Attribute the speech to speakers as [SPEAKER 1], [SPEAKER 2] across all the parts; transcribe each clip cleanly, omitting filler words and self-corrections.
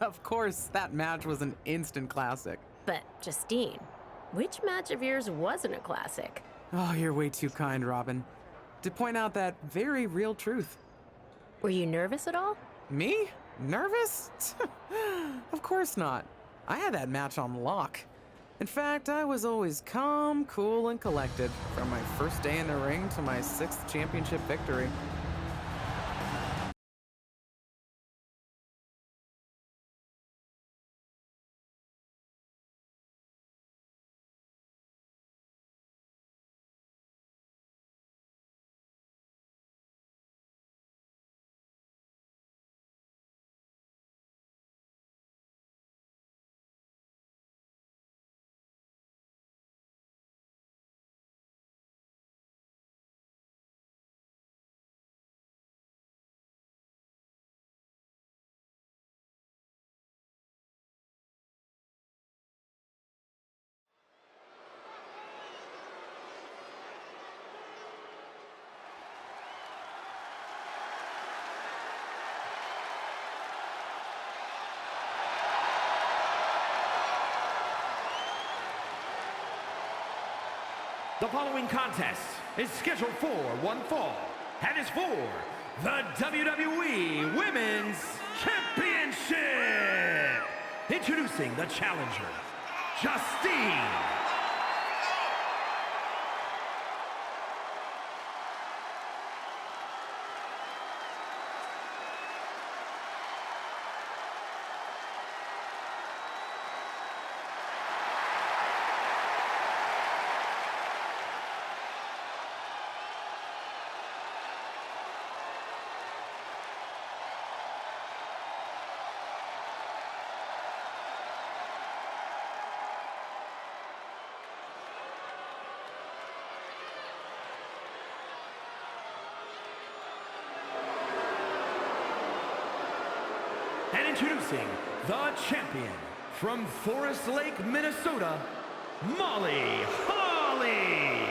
[SPEAKER 1] Of course, that match was an instant classic.
[SPEAKER 2] But, Justine, which match of yours wasn't a classic?
[SPEAKER 1] Oh, you're way too kind, Robin. To point out that very real truth.
[SPEAKER 2] Were you nervous at all?
[SPEAKER 1] Me? Nervous? Of course not. I had that match on lock. In fact, I was always calm, cool, and collected from my first day in the ring to my sixth championship victory.
[SPEAKER 3] The following contest is scheduled for one fall and is for the WWE Women's Championship. Introducing the challenger, Justine. And introducing the champion from Forest Lake, Minnesota, Molly Holly.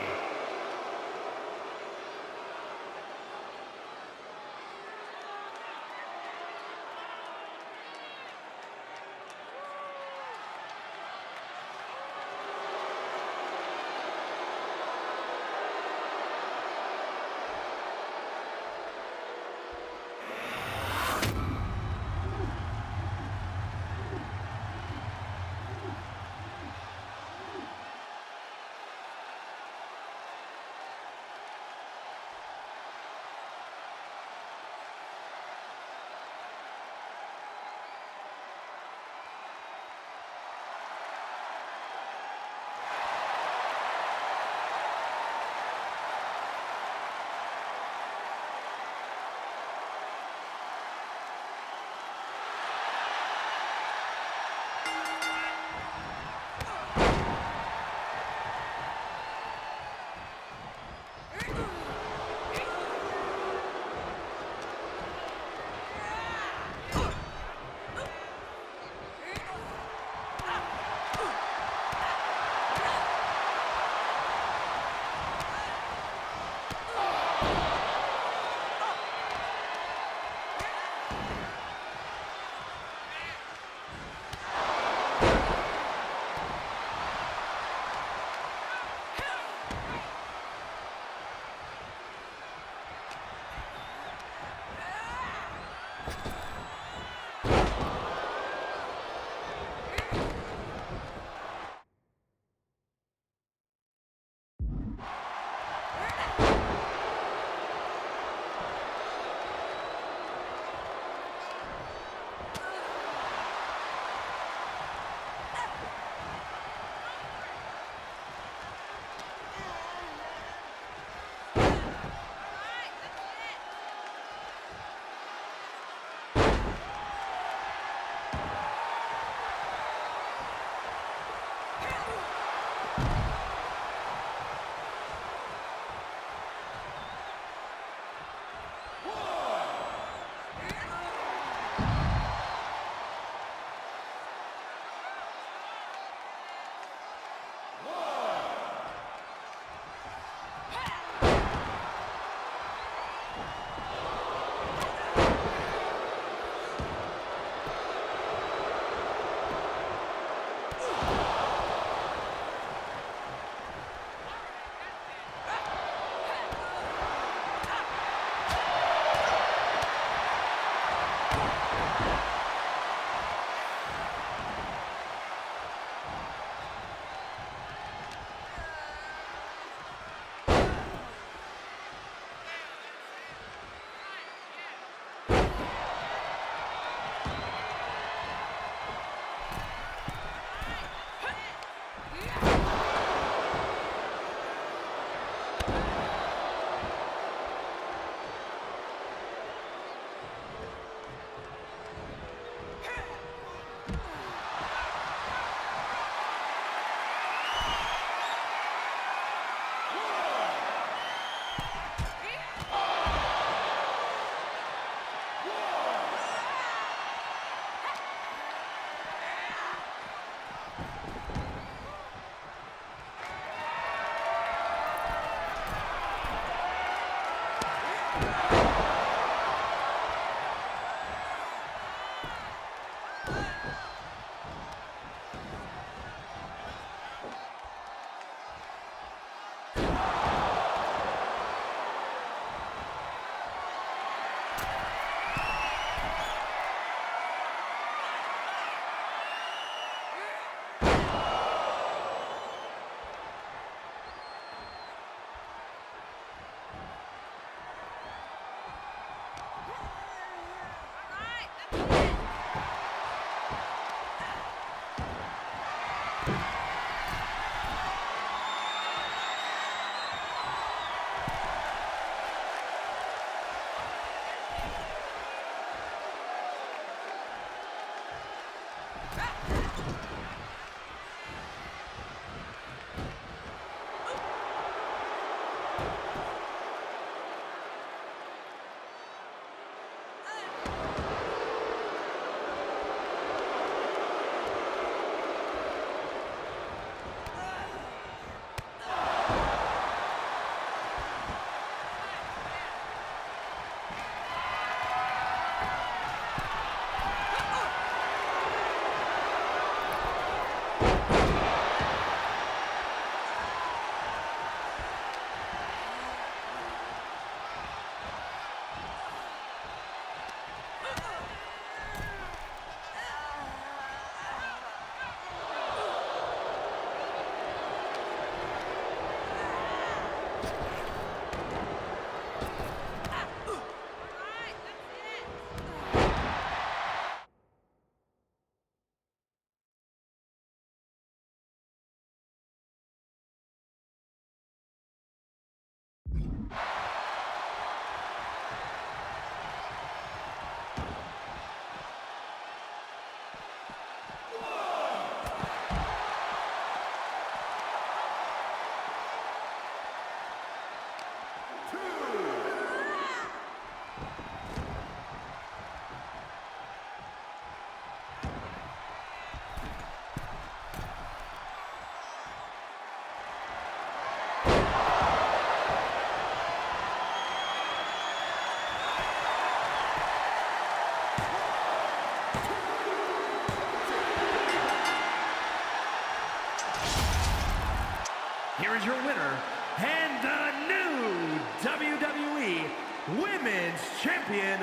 [SPEAKER 3] Here is your winner, and the new WWE Women's Champion,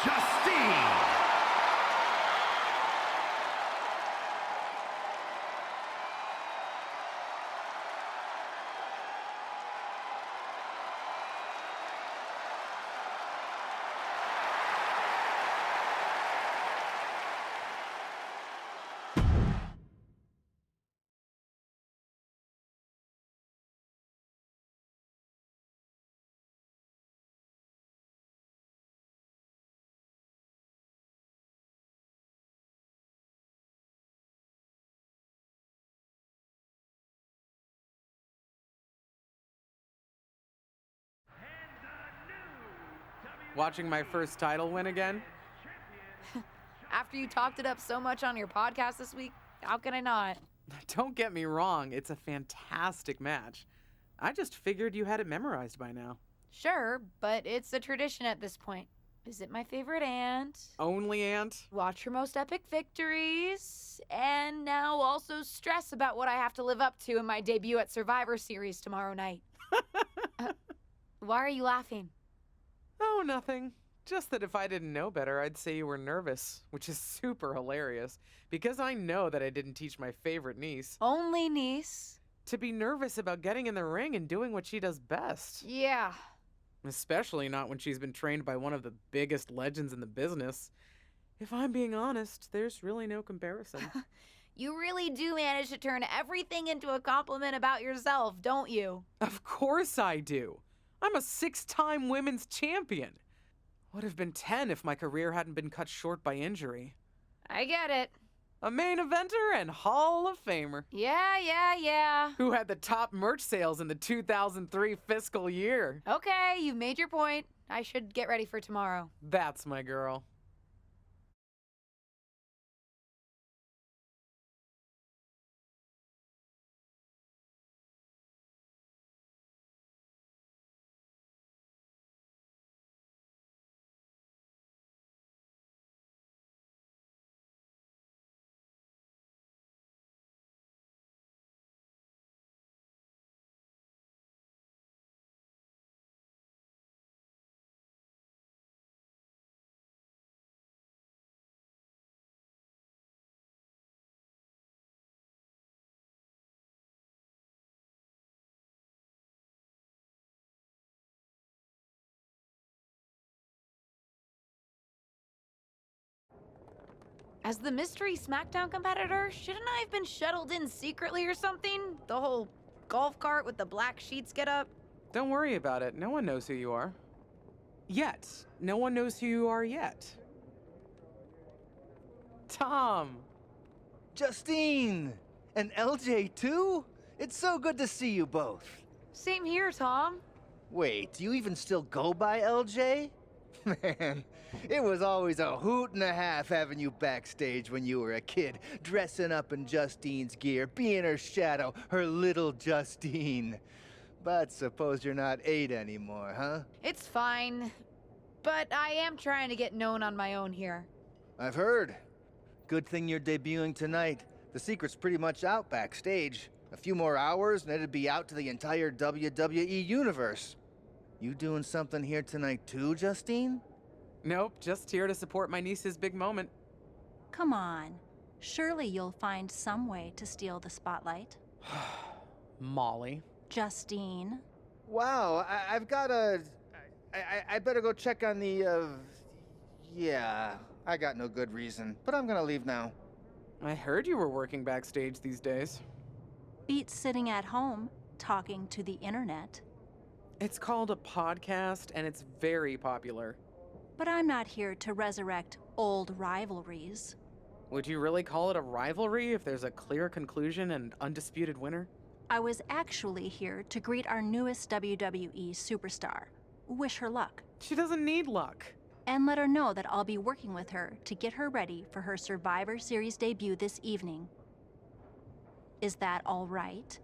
[SPEAKER 3] Justine.
[SPEAKER 1] Watching my first title win again?
[SPEAKER 4] After you talked it up so much on your podcast this week, how can I not?
[SPEAKER 1] Don't get me wrong, it's a fantastic match. I just figured you had it memorized by now.
[SPEAKER 4] Sure, but it's a tradition at this point. Visit my favorite aunt,
[SPEAKER 1] Only aunt?
[SPEAKER 4] watch her most epic victories, and now also stress about what I have to live up to in my debut at Survivor Series tomorrow night. Why are you laughing?
[SPEAKER 1] Oh, nothing. Just that if I didn't know better, I'd say you were nervous, which is super hilarious, because I know that I didn't teach my favorite niece
[SPEAKER 4] Only niece.
[SPEAKER 1] to be nervous about getting in the ring and doing what she does best.
[SPEAKER 4] Yeah.
[SPEAKER 1] Especially not when she's been trained by one of the biggest legends in the business. If I'm being honest, there's really no comparison.
[SPEAKER 4] You really do manage to turn everything into a compliment about yourself, don't you?
[SPEAKER 1] Of course I do. I'm a 6-time women's champion. Would have been 10 if my career hadn't been cut short by injury.
[SPEAKER 4] I get it.
[SPEAKER 1] A main eventer and Hall of Famer.
[SPEAKER 4] Yeah.
[SPEAKER 1] Who had the top merch sales in the 2003 fiscal year.
[SPEAKER 4] Okay, you've made your point. I should get ready for tomorrow.
[SPEAKER 1] That's my girl.
[SPEAKER 4] As the mystery SmackDown competitor, shouldn't I have been shuttled in secretly or something? The whole golf cart with the black sheets get up?
[SPEAKER 1] Don't worry about it. No one knows who you are. Yet. No one knows who you are yet. Tom!
[SPEAKER 5] Justine! And LJ too? It's so good to see you both.
[SPEAKER 4] Same here, Tom.
[SPEAKER 5] Wait, do you even still go by LJ? Man, it was always a hoot and a half having you backstage when you were a kid, dressing up in Justine's gear, being her shadow, her little Justine. But suppose you're not 8 anymore, huh?
[SPEAKER 4] It's fine. But I am trying to get known on my own here.
[SPEAKER 5] I've heard. Good thing you're debuting tonight. The secret's pretty much out backstage. A few more hours and it'd be out to the entire WWE universe. You doing something here tonight too, Justine?
[SPEAKER 1] Nope, just here to support my niece's big moment.
[SPEAKER 6] Come on. Surely you'll find some way to steal the spotlight.
[SPEAKER 1] Molly.
[SPEAKER 6] Justine.
[SPEAKER 5] Wow, I've got a... I better go check on the, Yeah, I got no good reason, but I'm gonna leave now.
[SPEAKER 1] I heard you were working backstage these days.
[SPEAKER 6] Beats sitting at home, talking to the internet.
[SPEAKER 1] It's called a podcast, and it's very popular.
[SPEAKER 6] But I'm not here to resurrect old rivalries.
[SPEAKER 1] Would you really call it a rivalry if there's a clear conclusion and undisputed winner?
[SPEAKER 6] I was actually here to greet our newest WWE superstar, wish her luck,
[SPEAKER 1] She doesn't need luck.
[SPEAKER 6] and let her know that I'll be working with her to get her ready for her Survivor Series debut this evening. Is that all right?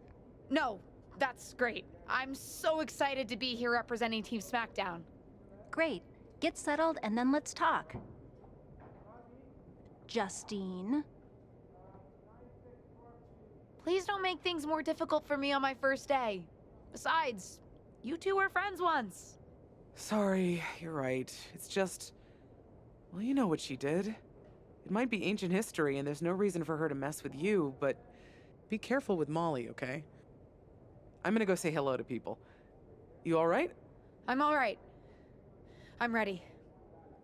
[SPEAKER 4] No, that's great. I'm so excited to be here representing Team SmackDown.
[SPEAKER 6] Great. Get settled and then let's talk. Justine.
[SPEAKER 4] Please don't make things more difficult for me on my first day. Besides, you two were friends once.
[SPEAKER 1] Sorry, you're right. It's just... Well, you know what she did. It might be ancient history, and there's no reason for her to mess with you, but be careful with Molly, okay? I'm gonna go say hello to people. You alright?
[SPEAKER 4] I'm all right. I'm ready.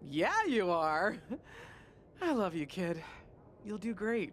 [SPEAKER 1] Yeah, you are! I love you, kid. You'll do great.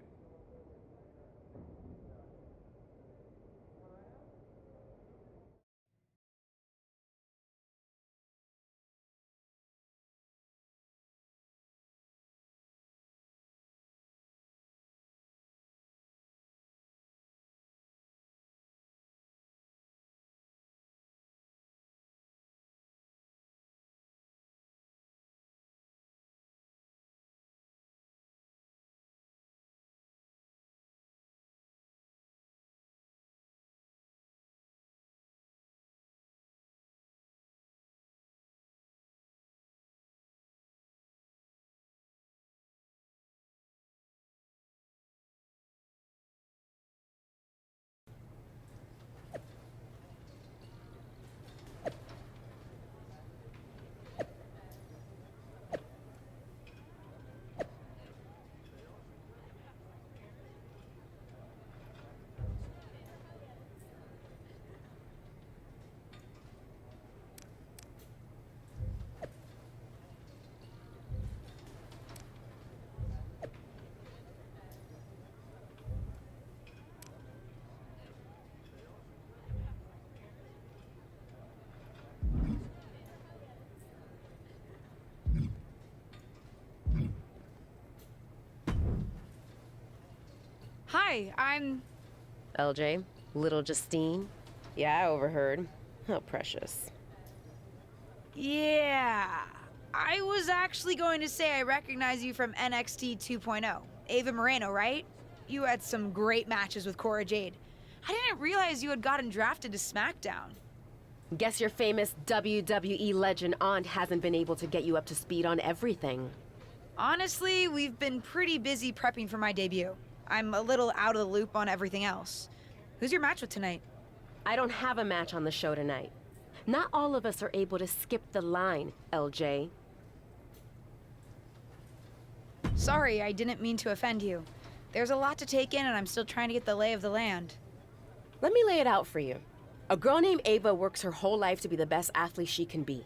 [SPEAKER 4] Hi, I'm...
[SPEAKER 2] LJ, little Justine. Yeah, I overheard. How precious.
[SPEAKER 4] Yeah. I was actually going to say I recognize you from NXT 2.0. Ava Moreno, right? You had some great matches with Cora Jade. I didn't realize you had gotten drafted to SmackDown.
[SPEAKER 2] Guess your famous WWE legend aunt hasn't been able to get you up to speed on everything.
[SPEAKER 4] Honestly, we've been pretty busy prepping for my debut. I'm a little out of the loop on everything else. Who's your match with tonight?
[SPEAKER 2] I don't have a match on the show tonight. Not all of us are able to skip the line, LJ.
[SPEAKER 4] Sorry, I didn't mean to offend you. There's a lot to take in and I'm still trying to get the lay of the land.
[SPEAKER 2] Let me lay it out for you. A girl named Ava works her whole life to be the best athlete she can be.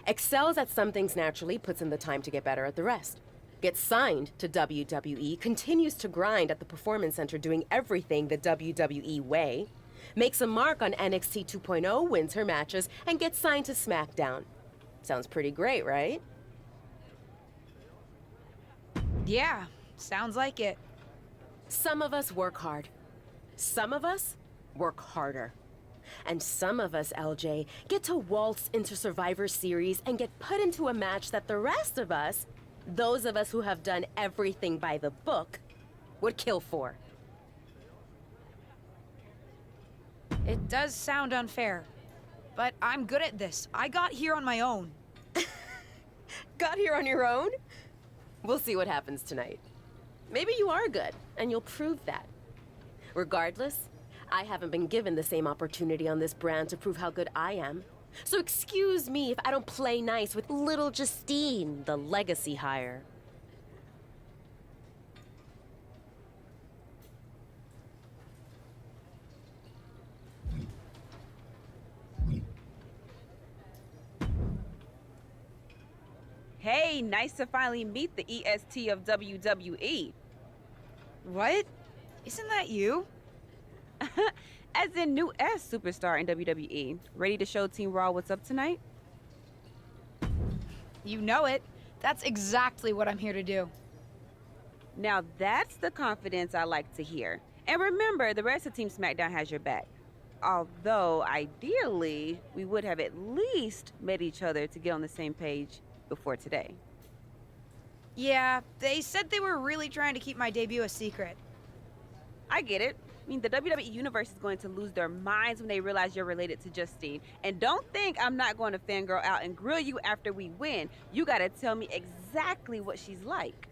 [SPEAKER 2] Excels at some things naturally, puts in the time to get better at the rest. gets signed to WWE, continues to grind at the Performance Center doing everything the WWE way, makes a mark on NXT 2.0, wins her matches, and gets signed to SmackDown. Sounds pretty great, right?
[SPEAKER 4] Yeah, sounds like it.
[SPEAKER 2] Some of us work hard. Some of us work harder. And some of us, LJ, get to waltz into Survivor Series and get put into a match that the rest of us, those of us who have done everything by the book, would kill for.
[SPEAKER 4] It does sound unfair, but I'm good at this. I got here on my own.
[SPEAKER 2] Got here on your own? We'll see what happens tonight. Maybe you are good, and you'll prove that. Regardless, I haven't been given the same opportunity on this brand to prove how good I am. So excuse me if I don't play nice with little Justine, the legacy hire.
[SPEAKER 7] Hey, nice to finally meet the EST of WWE.
[SPEAKER 4] What? Isn't that you?
[SPEAKER 7] As in new S superstar in WWE. Ready to show Team Raw what's up tonight?
[SPEAKER 4] You know it. That's exactly what I'm here to do.
[SPEAKER 7] Now that's the confidence I like to hear. And remember, the rest of Team SmackDown has your back. Although, ideally, we would have at least met each other to get on the same page before today.
[SPEAKER 4] Yeah, they said they were really trying to keep my debut a secret.
[SPEAKER 7] I get it. I mean, the WWE Universe is going to lose their minds when they realize you're related to Justine. And don't think I'm not going to fangirl out and grill you after we win. You gotta tell me exactly what she's like.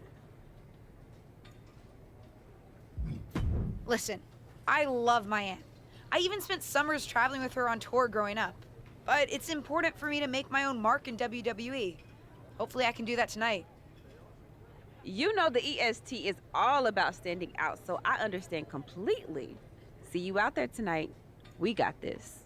[SPEAKER 4] Listen, I love my aunt. I even spent summers traveling with her on tour growing up. But it's important for me to make my own mark in WWE. Hopefully I can do that tonight.
[SPEAKER 7] You know the EST is all about standing out, so I understand completely. See you out there tonight. We got this.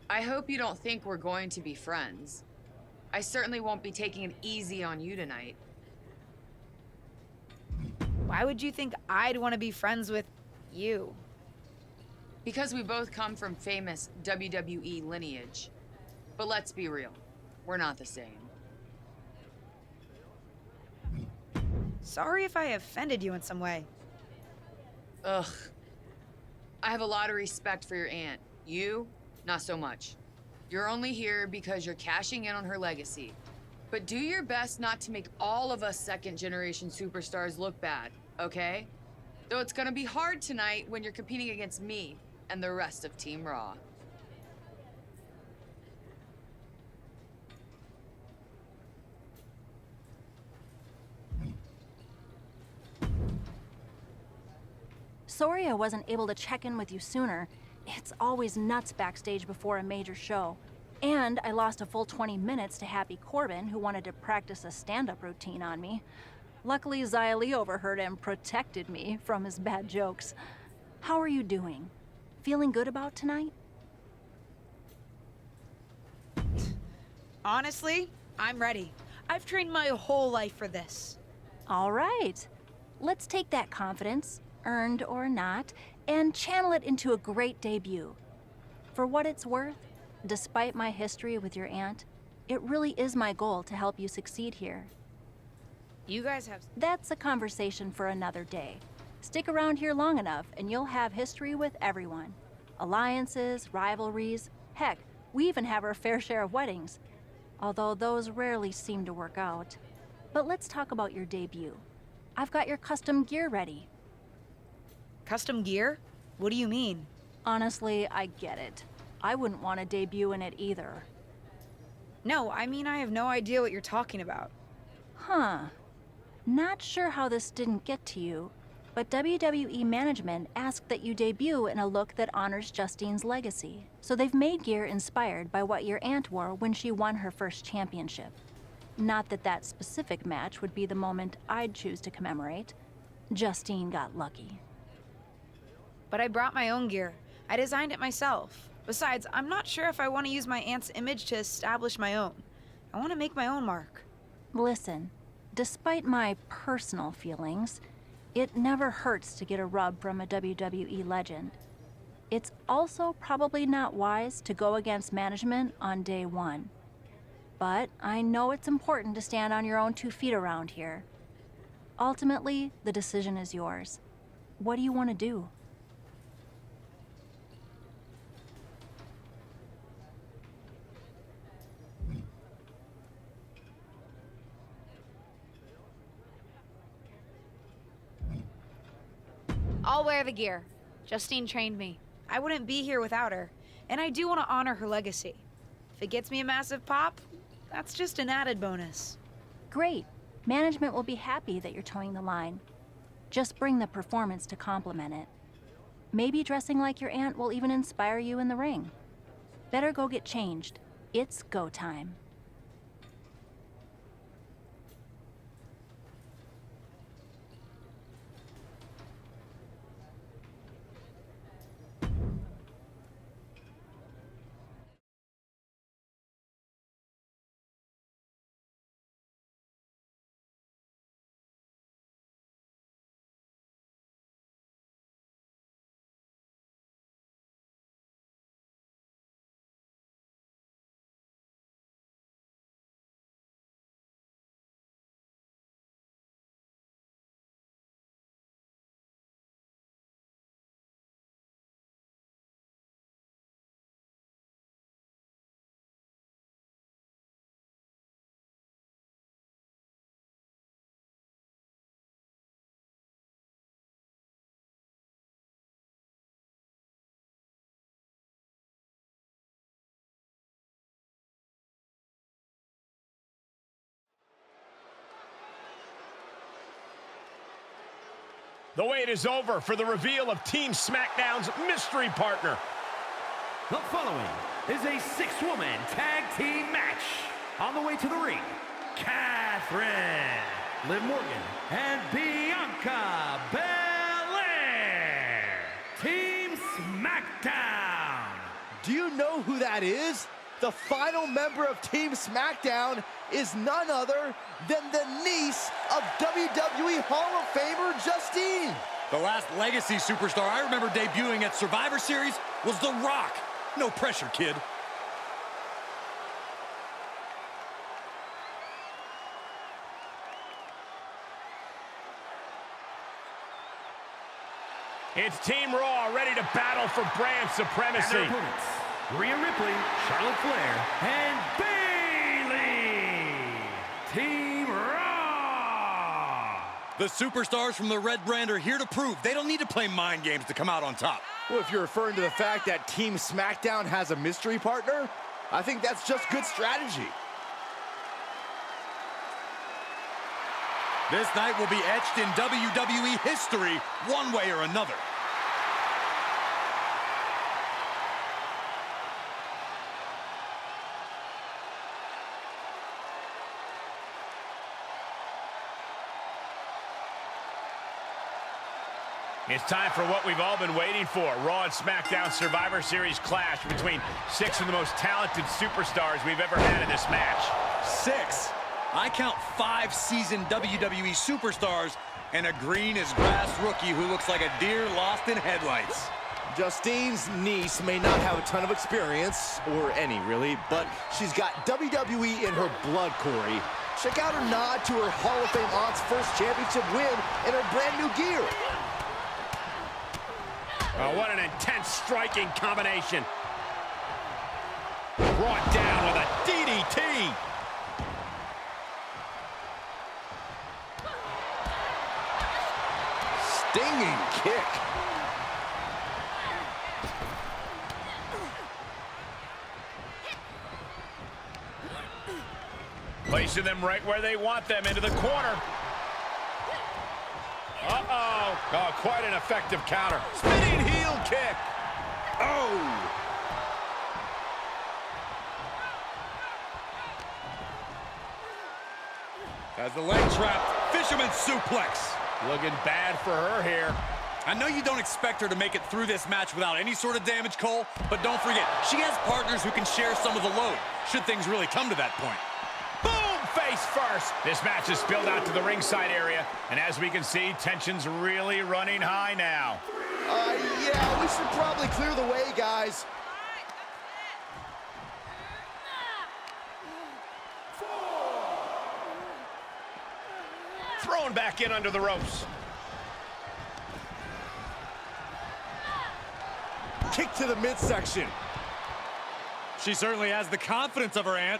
[SPEAKER 8] I hope you don't think we're going to be friends. I certainly won't be taking it easy on you tonight.
[SPEAKER 4] Why would you think I'd want to be friends with you?
[SPEAKER 8] Because we both come from famous WWE lineage. But let's be real, we're not the same.
[SPEAKER 4] Sorry if I offended you in some way.
[SPEAKER 8] Ugh. I have a lot of respect for your aunt. You, not so much. You're only here because you're cashing in on her legacy. But do your best not to make all of us second-generation superstars look bad, okay? Though it's gonna be hard tonight when you're competing against me and the rest of Team Raw.
[SPEAKER 6] Sorry I wasn't able to check in with you sooner. It's always nuts backstage before a major show. And I lost a full 20 minutes to Happy Corbin, who wanted to practice a stand-up routine on me. Luckily, Xia Li overheard and protected me from his bad jokes. How are you doing? Feeling good about tonight?
[SPEAKER 4] Honestly, I'm ready. I've trained my whole life for this.
[SPEAKER 6] All right. Let's take that confidence, earned or not, and channel it into a great debut. For what it's worth, despite my history with your aunt, it really is my goal to help you succeed here.
[SPEAKER 4] You guys have...
[SPEAKER 6] That's a conversation for another day. Stick around here long enough and you'll have history with everyone. Alliances, rivalries, heck, we even have our fair share of weddings. Although those rarely seem to work out. But let's talk about your debut. I've got your custom gear ready.
[SPEAKER 4] Custom gear? What do you mean?
[SPEAKER 6] Honestly, I get it. I wouldn't want to debut in it either.
[SPEAKER 4] No, I mean I have no idea what you're talking about.
[SPEAKER 6] Huh. Not sure how this didn't get to you, but WWE management asked that you debut in a look that honors Justine's legacy. So they've made gear inspired by what your aunt wore when she won her first championship. Not that that specific match would be the moment I'd choose to commemorate. Justine got lucky.
[SPEAKER 4] but I brought my own gear. I designed it myself. Besides, I'm not sure if I want to use my aunt's image to establish my own. I want to make my own mark.
[SPEAKER 6] Listen, despite my personal feelings, it never hurts to get a rub from a WWE legend. It's also probably not wise to go against management on day one. But I know it's important to stand on your own 2 feet around here. Ultimately, the decision is yours. What do you want to do?
[SPEAKER 4] I'll wear the gear. Justine trained me. I wouldn't be here without her, and I do want to honor her legacy. If it gets me a massive pop, that's just an added bonus.
[SPEAKER 6] Great. Management will be happy that you're towing the line. Just bring the performance to complement it. Maybe dressing like your aunt will even inspire you in the ring. Better go get changed. It's go time.
[SPEAKER 3] The wait is over for the reveal of Team SmackDown's mystery partner. The following is a 6-woman tag team match. On the way to the ring, Catherine, Liv Morgan, and Bianca Belair. Team SmackDown.
[SPEAKER 5] Do you know who that is? The final member of Team SmackDown is none other than the niece of WWE Hall of Famer Justine.
[SPEAKER 9] The last legacy superstar I remember debuting at Survivor Series was The Rock. No pressure, kid.
[SPEAKER 3] It's Team Raw ready to battle for brand supremacy. And their opponents, Rhea Ripley, Charlotte Flair, and Bayley. Team Raw.
[SPEAKER 9] The superstars from the Red Brand are here to prove they don't need to play mind games to come out on top.
[SPEAKER 5] Well, if you're referring to the fact that Team SmackDown has a mystery partner, I think that's just good strategy.
[SPEAKER 9] This night will be etched in WWE history one way or another.
[SPEAKER 3] It's time for what we've all been waiting for. Raw and SmackDown Survivor Series clash between 6 of the most talented superstars we've ever had in this match.
[SPEAKER 9] 6. I count 5 seasoned WWE superstars and a green-as-grass rookie who looks like a deer lost in headlights.
[SPEAKER 5] Justine's niece may not have a ton of experience, or any really, but she's got WWE in her blood, Corey. Check out her nod to her Hall of Fame aunt's first championship win in her brand new gear.
[SPEAKER 3] Oh, what an intense striking combination. Brought down with a DDT.
[SPEAKER 5] Stinging kick.
[SPEAKER 3] Placing them right where they want them, into the corner. Uh-oh. Oh, quite an effective counter. Spinning heel kick. Oh.
[SPEAKER 9] As the leg trapped, fisherman suplex.
[SPEAKER 3] Looking bad for her here.
[SPEAKER 9] I know you don't expect her to make it through this match without any sort of damage, Cole, but don't forget, she has partners who can share some of the load, should things really come to that point.
[SPEAKER 3] Boom! Face first. This match is spilled out to the ringside area, and as we can see, tension's really running high now.
[SPEAKER 10] Yeah, we should probably clear the way, guys.
[SPEAKER 3] Thrown back in under the ropes.
[SPEAKER 10] Kick to the midsection.
[SPEAKER 9] She certainly has the confidence of her aunt.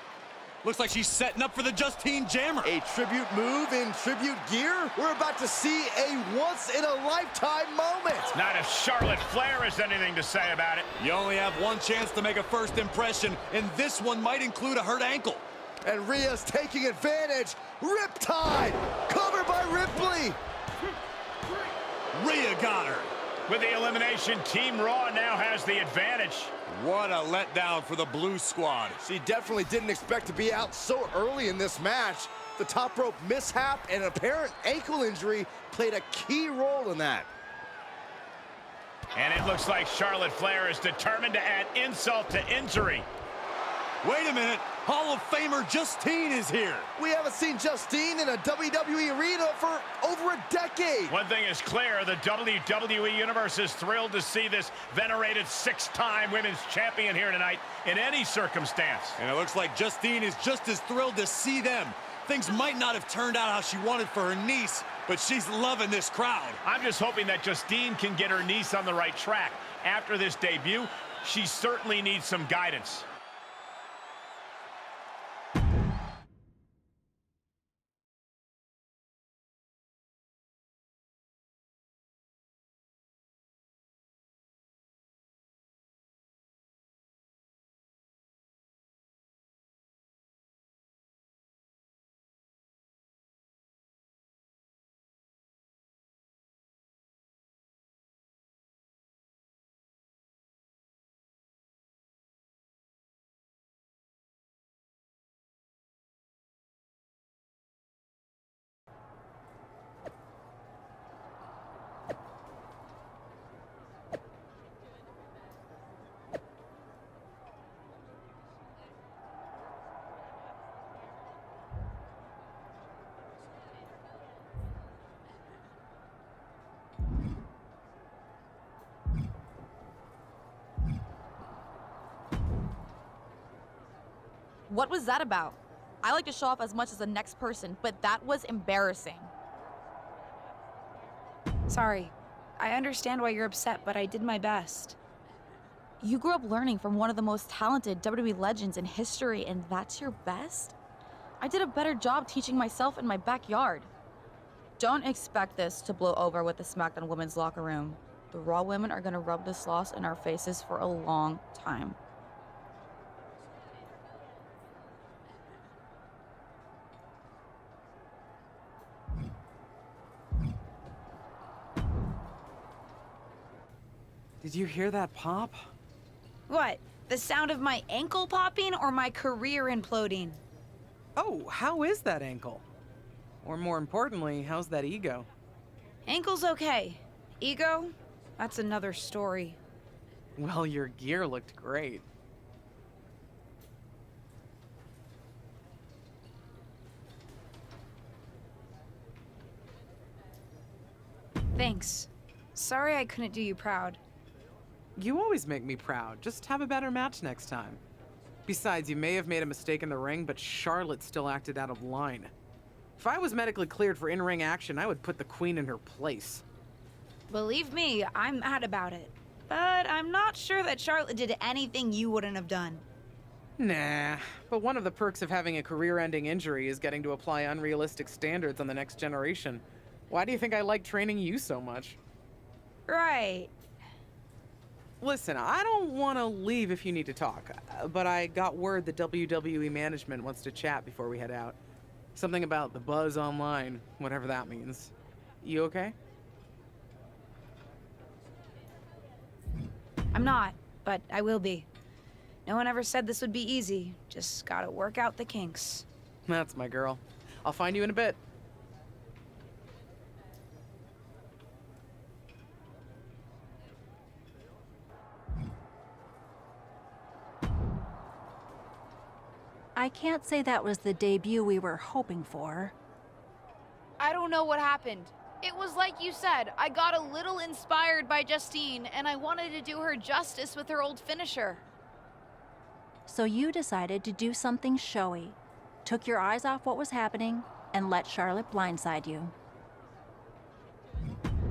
[SPEAKER 9] Looks like she's setting up for the Justine Jammer.
[SPEAKER 10] A tribute move in tribute gear? We're about to see a once-in-a-lifetime moment.
[SPEAKER 3] Not if Charlotte Flair has anything to say about it.
[SPEAKER 9] You only have one chance to make a first impression, and this one might include a hurt ankle.
[SPEAKER 10] And Rhea's taking advantage. Riptide, covered by Ripley.
[SPEAKER 9] Rhea got her.
[SPEAKER 3] With the elimination, Team Raw now has the advantage.
[SPEAKER 9] What a letdown for the Blue Squad.
[SPEAKER 10] She definitely didn't expect to be out so early in this match. The top rope mishap and apparent ankle injury played a key role in that.
[SPEAKER 3] And it looks like Charlotte Flair is determined to add insult to injury.
[SPEAKER 9] Wait a minute, Hall of Famer Justine is here.
[SPEAKER 10] We haven't seen Justine in a WWE arena for over a decade.
[SPEAKER 3] One thing is clear, the WWE Universe is thrilled to see this venerated six-time women's champion here tonight in any circumstance.
[SPEAKER 9] And it looks like Justine is just as thrilled to see them. Things might not have turned out how she wanted for her niece, but she's loving this crowd.
[SPEAKER 3] I'm just hoping that Justine can get her niece on the right track. After this debut, she certainly needs some guidance.
[SPEAKER 11] What was that about? I like to show off as much as the next person, but that was embarrassing.
[SPEAKER 4] Sorry. I understand why you're upset, but I did my best.
[SPEAKER 11] You grew up learning from one of the most talented WWE legends in history, and that's your best? I did a better job teaching myself in my backyard. Don't expect this to blow over with the SmackDown women's locker room. The Raw women are gonna rub this loss in our faces for a long time.
[SPEAKER 1] Did you hear that pop?
[SPEAKER 4] What? The sound of my ankle popping or my career imploding?
[SPEAKER 1] Oh, how is that ankle? Or more importantly, how's that ego?
[SPEAKER 4] Ankle's okay. Ego? That's another story.
[SPEAKER 1] Well, your gear looked great.
[SPEAKER 4] Thanks. Sorry I couldn't do you proud.
[SPEAKER 1] You always make me proud. Just have a better match next time. Besides, you may have made a mistake in the ring, but Charlotte still acted out of line. If I was medically cleared for in-ring action, I would put the Queen in her place.
[SPEAKER 4] Believe me, I'm mad about it. But I'm not sure that Charlotte did anything you wouldn't have done.
[SPEAKER 1] Nah, but one of the perks of having a career-ending injury is getting to apply unrealistic standards on the next generation. Why do you think I like training you so much?
[SPEAKER 4] Right.
[SPEAKER 1] Listen, I don't want to leave if you need to talk, but I got word the WWE management wants to chat before we head out. Something about the buzz online, whatever that means. You okay?
[SPEAKER 4] I'm not, but I will be. No one ever said this would be easy. Just gotta work out the kinks.
[SPEAKER 1] That's my girl. I'll find you in a bit.
[SPEAKER 6] I can't say that was the debut we were hoping for.
[SPEAKER 11] I don't know what happened. It was like you said, I got a little inspired by Justine, and I wanted to do her justice with her old finisher.
[SPEAKER 6] So you decided to do something showy, took your eyes off what was happening, and let Charlotte blindside you.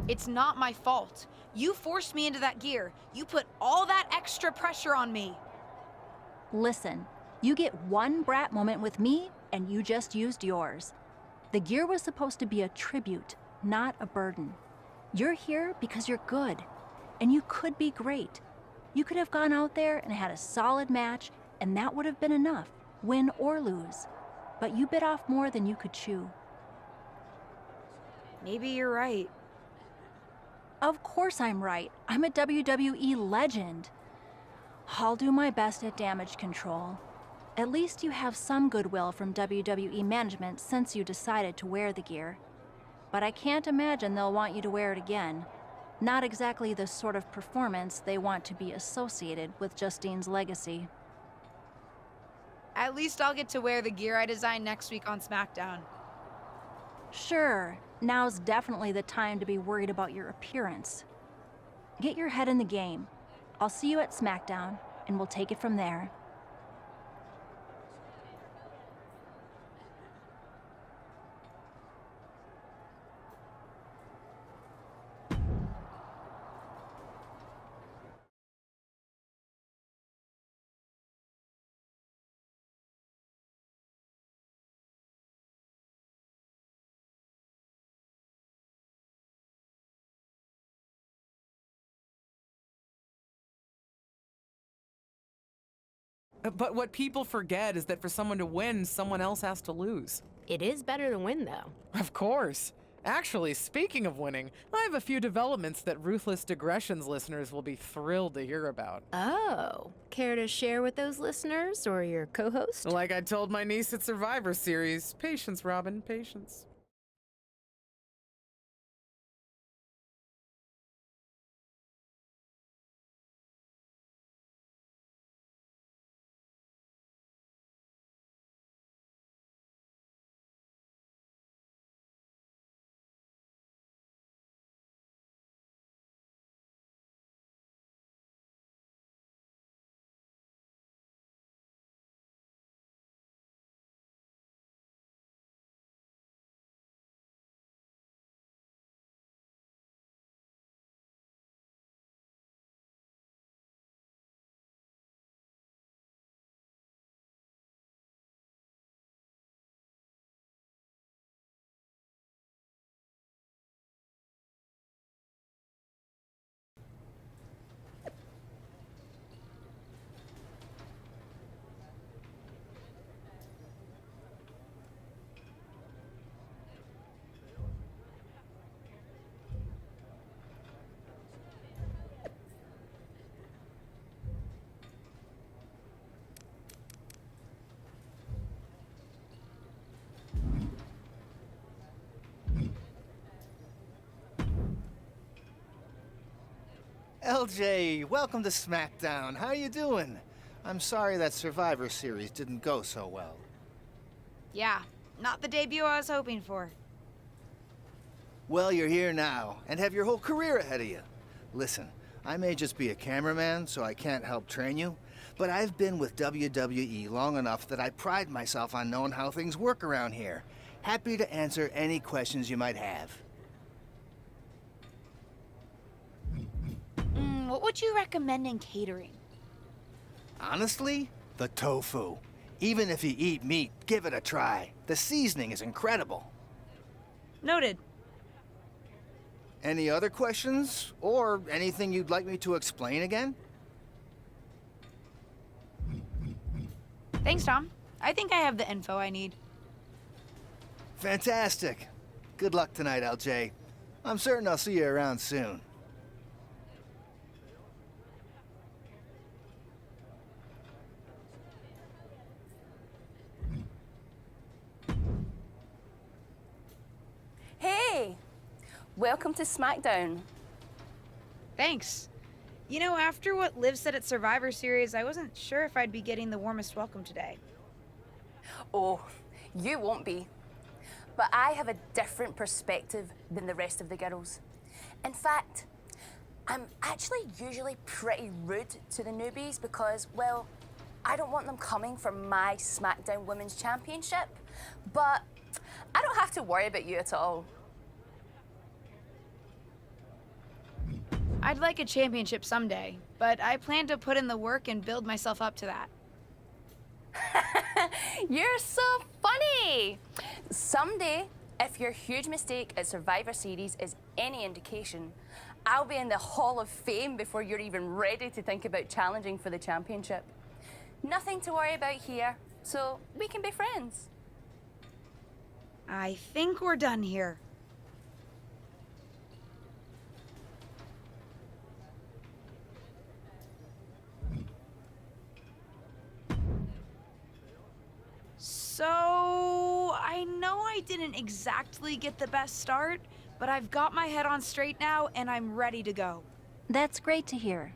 [SPEAKER 4] It's not my fault. You forced me into that gear. You put all that extra pressure on me.
[SPEAKER 6] Listen, you get one brat moment with me, and you just used yours. The gear was supposed to be a tribute, not a burden. You're here because you're good, and you could be great. You could have gone out there and had a solid match, and that would have been enough, win or lose. But you bit off more than you could chew.
[SPEAKER 4] Maybe you're right.
[SPEAKER 6] Of course I'm right. I'm a WWE legend. I'll do my best at damage control. At least you have some goodwill from WWE management since you decided to wear the gear. But I can't imagine they'll want you to wear it again. Not exactly the sort of performance they want to be associated with Justine's legacy.
[SPEAKER 4] At least I'll get to wear the gear I designed next week on SmackDown.
[SPEAKER 6] Sure, now's definitely the time to be worried about your appearance. Get your head in the game. I'll see you at SmackDown, and we'll take it from there.
[SPEAKER 1] But what people forget is that for someone to win, someone else has to lose.
[SPEAKER 2] It is better to win, though.
[SPEAKER 1] Of course. Actually, speaking of winning, I have a few developments that Ruthless Digressions listeners will be thrilled to hear about.
[SPEAKER 2] Oh, care to share with those listeners or your co-host?
[SPEAKER 1] Like I told my niece at Survivor Series, patience, Robin, patience.
[SPEAKER 5] LJ, welcome to SmackDown. How you doing? I'm sorry that Survivor Series didn't go so well.
[SPEAKER 4] Yeah, not the debut I was hoping for.
[SPEAKER 5] Well, you're here now, and have your whole career ahead of you. Listen, I may just be a cameraman, so I can't help train you, but I've been with WWE long enough that I pride myself on knowing how things work around here. Happy to answer any questions you might have.
[SPEAKER 4] What would you recommend in catering?
[SPEAKER 5] Honestly, the tofu. Even if you eat meat, give it a try. The seasoning is incredible.
[SPEAKER 4] Noted.
[SPEAKER 5] Any other questions? Or anything you'd like me to explain again?
[SPEAKER 4] Thanks, Tom. I think I have the info I need.
[SPEAKER 5] Fantastic. Good luck tonight, LJ. I'm certain I'll see you around soon.
[SPEAKER 12] Hey! Welcome to SmackDown.
[SPEAKER 4] Thanks. You know, after what Liv said at Survivor Series, I wasn't sure if I'd be getting the warmest welcome today.
[SPEAKER 12] Oh, you won't be. But I have a different perspective than the rest of the girls. In fact, I'm actually usually pretty rude to the newbies because, well, I don't want them coming for my SmackDown Women's Championship. But I don't have to worry about you at all.
[SPEAKER 4] I'd like a championship someday, but I plan to put in the work and build myself up to that.
[SPEAKER 12] You're so funny! Someday, if your huge mistake at Survivor Series is any indication, I'll be in the Hall of Fame before you're even ready to think about challenging for the championship. Nothing to worry about here, so we can be friends.
[SPEAKER 4] I think we're done here. So, I know I didn't exactly get the best start, but I've got my head on straight now and I'm ready to go.
[SPEAKER 6] That's great to hear.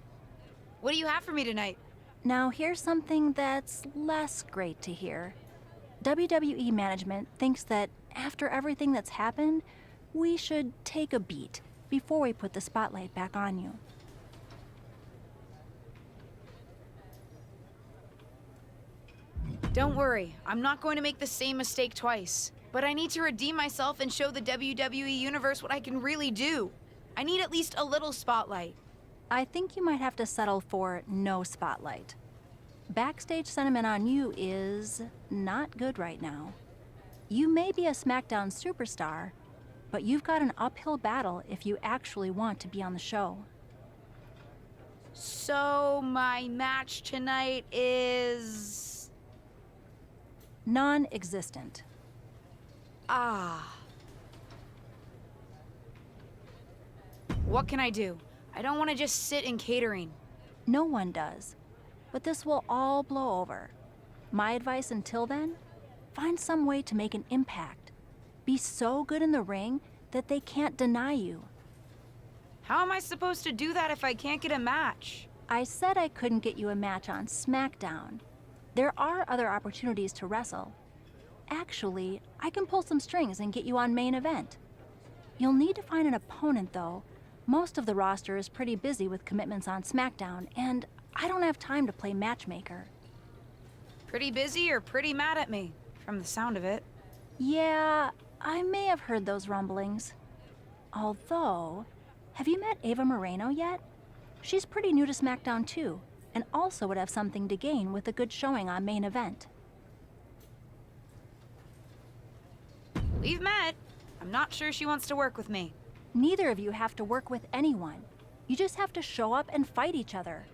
[SPEAKER 4] What do you have for me tonight?
[SPEAKER 6] Now, here's something that's less great to hear. WWE management thinks that after everything that's happened, we should take a beat before we put the spotlight back on you.
[SPEAKER 4] Don't worry, I'm not going to make the same mistake twice. But I need to redeem myself and show the WWE Universe what I can really do. I need at least a little spotlight.
[SPEAKER 6] I think you might have to settle for no spotlight. Backstage sentiment on you is not good right now. You may be a SmackDown superstar, but you've got an uphill battle if you actually want to be on the show.
[SPEAKER 4] So, my match tonight is...
[SPEAKER 6] non-existent.
[SPEAKER 4] Ah. What can I do? I don't want to just sit in catering.
[SPEAKER 6] No one does. But this will all blow over. My advice until then, find some way to make an impact. Be so good in the ring that they can't deny you.
[SPEAKER 4] How am I supposed to do that if I can't get a match?
[SPEAKER 6] I said I couldn't get you a match on SmackDown. There are other opportunities to wrestle. Actually, I can pull some strings and get you on main event. You'll need to find an opponent, though. Most of the roster is pretty busy with commitments on SmackDown, and I don't have time to play matchmaker.
[SPEAKER 4] Pretty busy or pretty mad at me, from the sound of it.
[SPEAKER 6] Yeah, I may have heard those rumblings. Although, have you met Ava Moreno yet? She's pretty new to SmackDown too, and also would have something to gain with a good showing on main event.
[SPEAKER 4] We've met. I'm not sure she wants to work with me.
[SPEAKER 6] Neither of you have to work with anyone. You just have to show up and fight each other.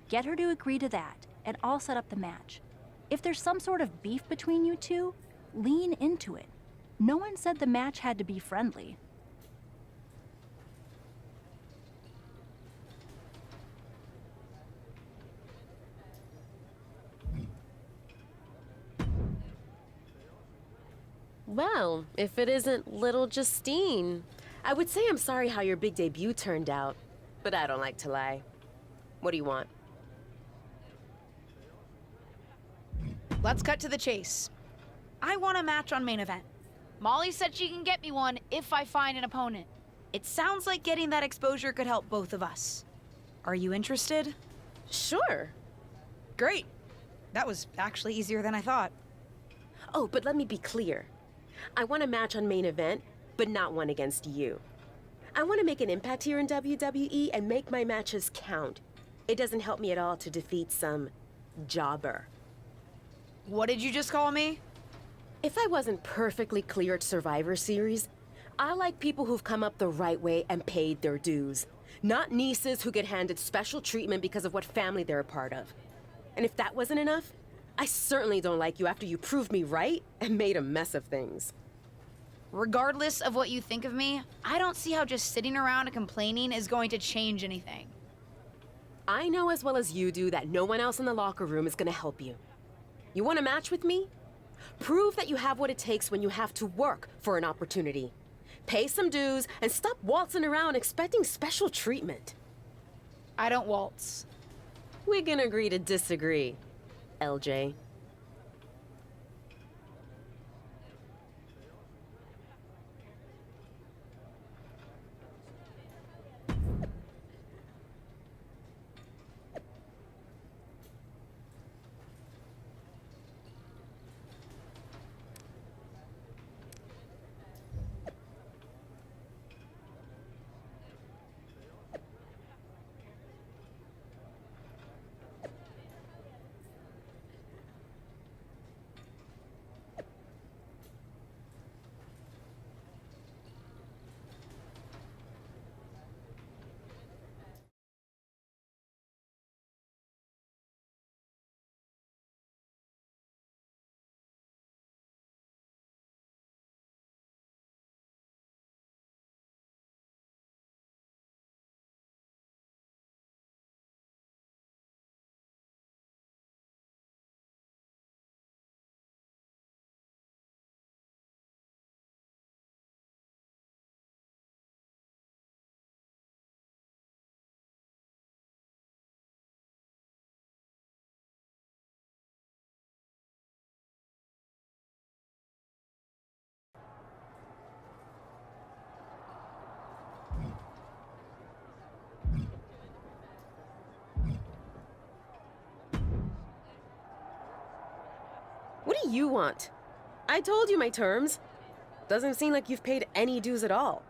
[SPEAKER 6] Get her to agree to that, and I'll set up the match. If there's some sort of beef between you two, lean into it. No one said the match had to be friendly.
[SPEAKER 2] Well, if it isn't little Justine. I would say I'm sorry how your big debut turned out, but I don't like to lie. What do you want?
[SPEAKER 4] Let's cut to the chase. I want a match on main event. Molly said she can get me one if I find an opponent. It sounds like getting that exposure could help both of us. Are you interested?
[SPEAKER 2] Sure.
[SPEAKER 4] Great. That was actually easier than I thought.
[SPEAKER 2] Oh, but let me be clear. I want a match on main event, but not one against you. I want to make an impact here in WWE and make my matches count. It doesn't help me at all to defeat some jobber.
[SPEAKER 4] What did you just call me?
[SPEAKER 2] If I wasn't perfectly clear at Survivor Series, I like people who've come up the right way and paid their dues. Not nieces who get handed special treatment because of what family they're a part of. And if that wasn't enough, I certainly don't like you after you proved me right and made a mess of things.
[SPEAKER 4] Regardless of what you think of me, I don't see how just sitting around and complaining is going to change anything.
[SPEAKER 2] I know as well as you do that no one else in the locker room is gonna help you. You want a match with me? Prove that you have what it takes when you have to work for an opportunity. Pay some dues and stop waltzing around expecting special treatment.
[SPEAKER 4] I don't waltz.
[SPEAKER 2] We can agree to disagree, LJ. What do you want? I told you my terms. Doesn't seem like you've paid any dues at all.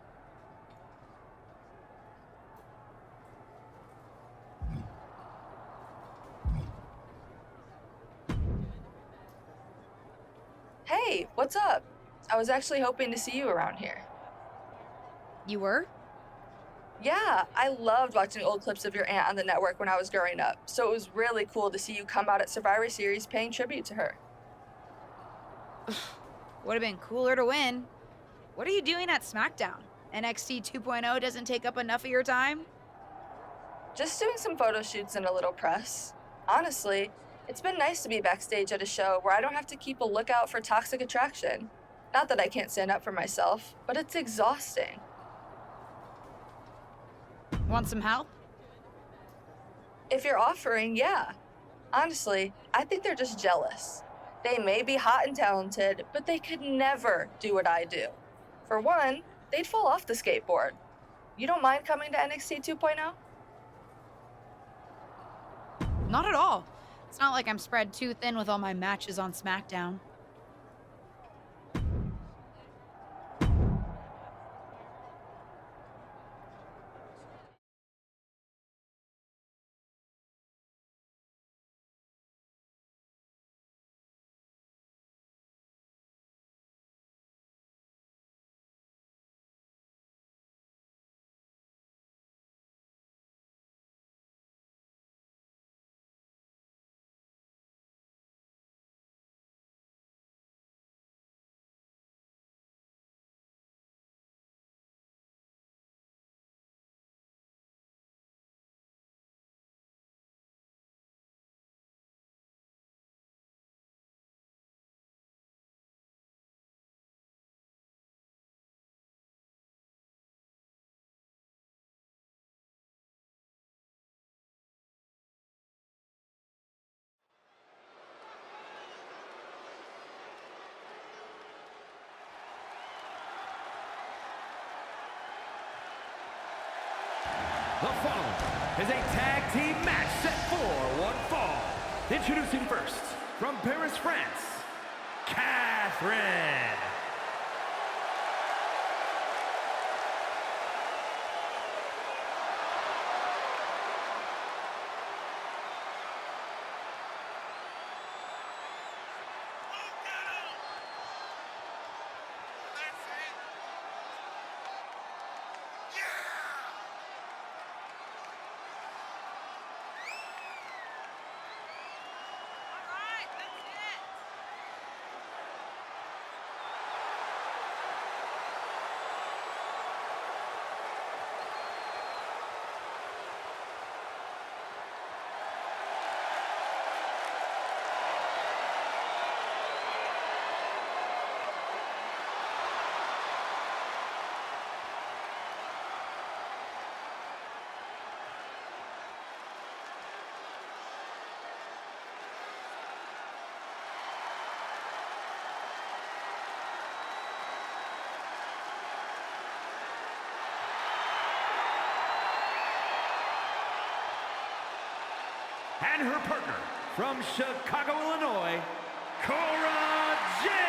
[SPEAKER 13] Hey, what's up? I was actually hoping to see you around here.
[SPEAKER 4] You were?
[SPEAKER 13] Yeah, I loved watching old clips of your aunt on the network when I was growing up, so it was really cool to see you come out at Survivor Series paying tribute to her.
[SPEAKER 4] Would have been cooler to win. What are you doing at SmackDown? NXT 2.0 doesn't take up enough of your time?
[SPEAKER 13] Just doing some photo shoots and a little press. Honestly, it's been nice to be backstage at a show where I don't have to keep a lookout for toxic attraction. Not that I can't stand up for myself, but it's exhausting.
[SPEAKER 4] Want some help?
[SPEAKER 13] If you're offering, yeah. Honestly, I think they're just jealous. They may be hot and talented, but they could never do what I do. For one, they'd fall off the skateboard. You don't mind coming to NXT 2.0?
[SPEAKER 4] Not at all. It's not like I'm spread too thin with all my matches on SmackDown.
[SPEAKER 3] The following is a tag team match set for one fall. Introducing first, from Paris, France, Catherine. And her partner, from Chicago, Illinois, Cora Jade.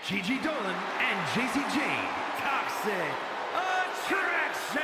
[SPEAKER 3] Gigi Dolan and JC Jane, Toxic Attraction!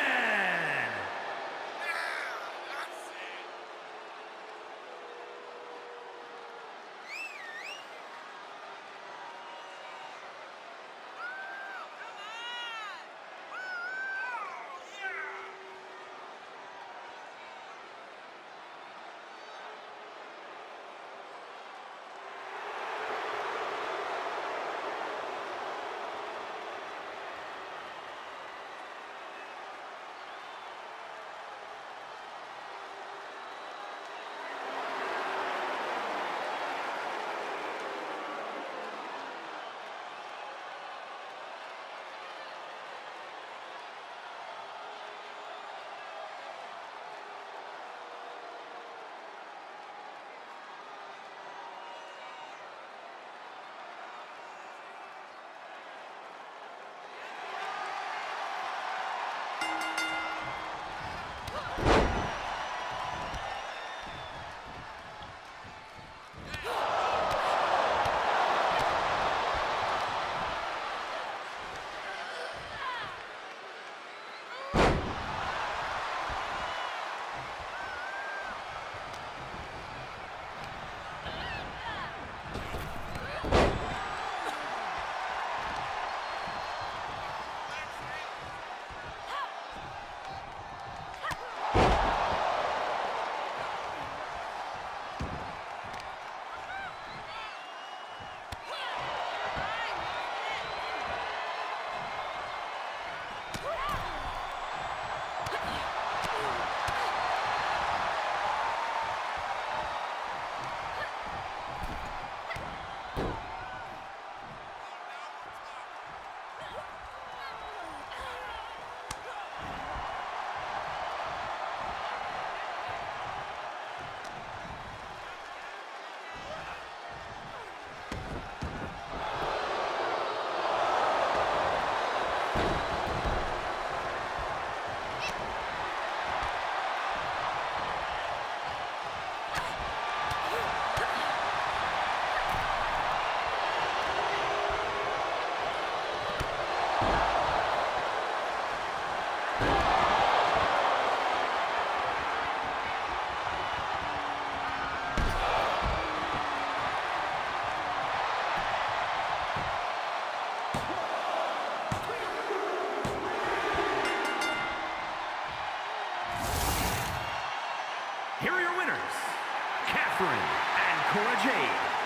[SPEAKER 3] Catherine and Cora Jade.